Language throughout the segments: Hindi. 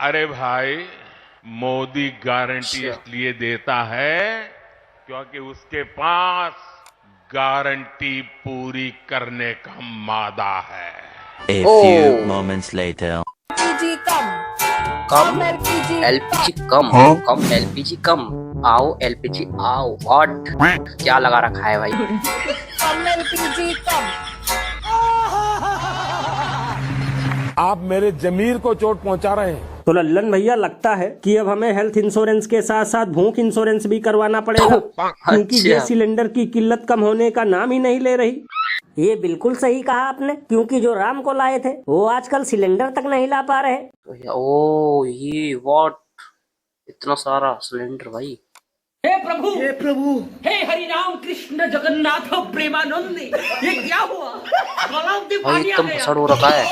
अरे भाई, मोदी गारंटी इसलिए देता है क्योंकि उसके पास गारंटी पूरी करने का मादा है। A few moments later. LPG come come LPG LPG come come LPG come आओ एलपीजी आओ व्हाट क्या लगा रखा है भाई। Come LPG come. आप मेरे जमीर को चोट पहुंचा रहे हैं। तो लल्लन भैया लगता है कि अब हमें हेल्थ इंश्योरेंस के साथ साथ भूख इंश्योरेंस भी करवाना पड़ेगा, क्योंकि गैस सिलेंडर की किल्लत कम होने का नाम ही नहीं ले रही। ये बिल्कुल सही कहा आपने, क्योंकि जो राम को लाए थे वो आजकल सिलेंडर तक नहीं ला पा रहे। ओ ये व्हाट इतना सारा सिलेंडर भाई। हे प्रभु हे हरि राम कृष्ण जगन्नाथ प्रेमानंद, ये क्या हुआ? भाई एकदम भसड़ हो रखा है।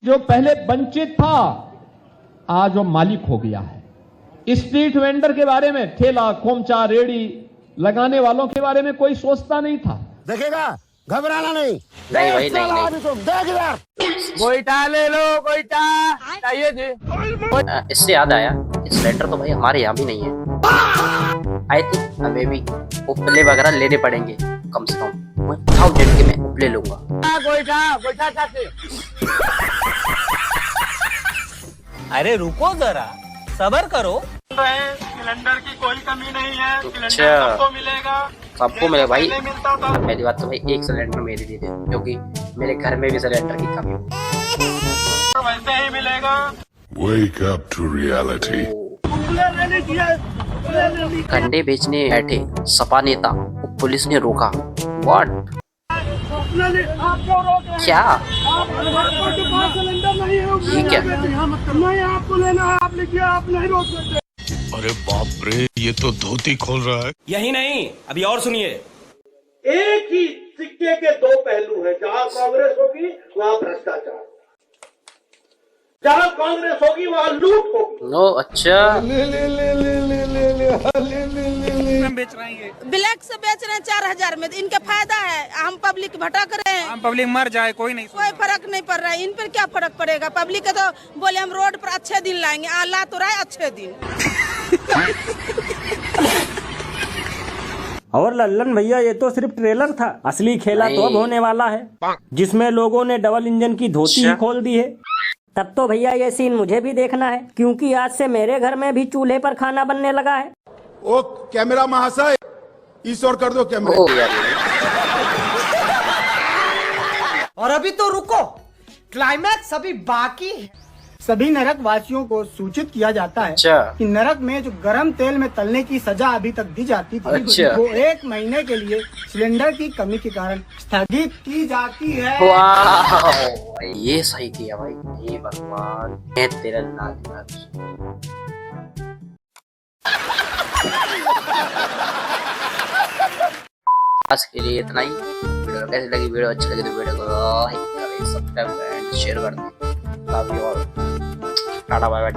जो पहले वंचित था आज वो मालिक हो गया है। स्ट्रीट वेंडर के बारे में, ठेला खोमचा रेड़ी लगाने वालों के बारे में कोई सोचता नहीं था। देखेगा, घबराना नहीं। नहीं भाई नहीं गोईठा ले लो, गोईठा चाहिए जी। इससे याद आया, सिलेंडर तो भाई हमारे यहाँ भी नहीं है। आई थिंक हमें भी उपले वगैरह लेने पड़ेंगे, कम से कम 1000 के मैं उपले लूंगा। गोईठा चाची। अरे रुको जरा, सबर करो। सिलेंडर की कोई कमी नहीं है। अच्छा सबको मिलेगा, सबको मिलेगा भाई। मिलता था। पहली बात तो भाई एक सिलेंडर मेरे दे दे, क्योंकि मेरे घर में भी सिलेंडर की कमी है। वैसे ही मिलेगा। Wake up to reality. कंडे बेचने बैठे सपा नेता को पुलिस ने रोका। व्हाट क्या ये क्या? आपको लेना है, आप लिखिए, आप नहीं रोक सकते। अरे बाप रे, ये तो धोती खोल रहा है। यही नहीं, अभी और सुनिए। एक ही सिक्के के दो पहलू हैं। जहां कांग्रेस होगी वहां भ्रष्टाचार, जहां कांग्रेस होगी वहां लूट होगी। नो अच्छा बेच रहे हैं, ब्लैक से बेच रहे हैं 4000 में, इनके फायदा है। हम पब्लिक भटक रहे हैं, हम पब्लिक मर जाए कोई नहीं, कोई फर्क नहीं पड़ रहा है। इन पर क्या फर्क पड़ेगा? पब्लिक के तो बोले हम रोड पर अच्छे दिन लाएंगे, ला तो रहा है अच्छे दिन। और लल्लन भैया ये तो सिर्फ ट्रेलर था, असली खेला तो अब होने वाला है, जिसमें लोगों ने डबल इंजन की धोती ही खोल दी है। तब तो भैया ये सीन मुझे भी देखना है, क्योंकि आज से मेरे घर में भी चूल्हे पर खाना बनने लगा है। ओ कैमरा महाशय, इस ओर कर दो कैमरा। ओ यार और अभी तो रुको, क्लाइमैक्स अभी बाकी है। सभी नरक वासियों को सूचित किया जाता है अच्छा कि नरक में जो गरम तेल में तलने की सजा अभी तक दी जाती थी, अच्छा। वो 1 महीने के लिए सिलेंडर की कमी के कारण स्थगित की जाती है। वाह ये सही किया भाई, हे भगवान मैं तेरा लाल। आज के लिए इतना ही। वीडियो कैसी लगी? वीडियो अच्छी लगी तो वीडियो को लाइक करें, सब्सक्राइब करें, शेयर कर दें। काफी और टाटा बाय बाय।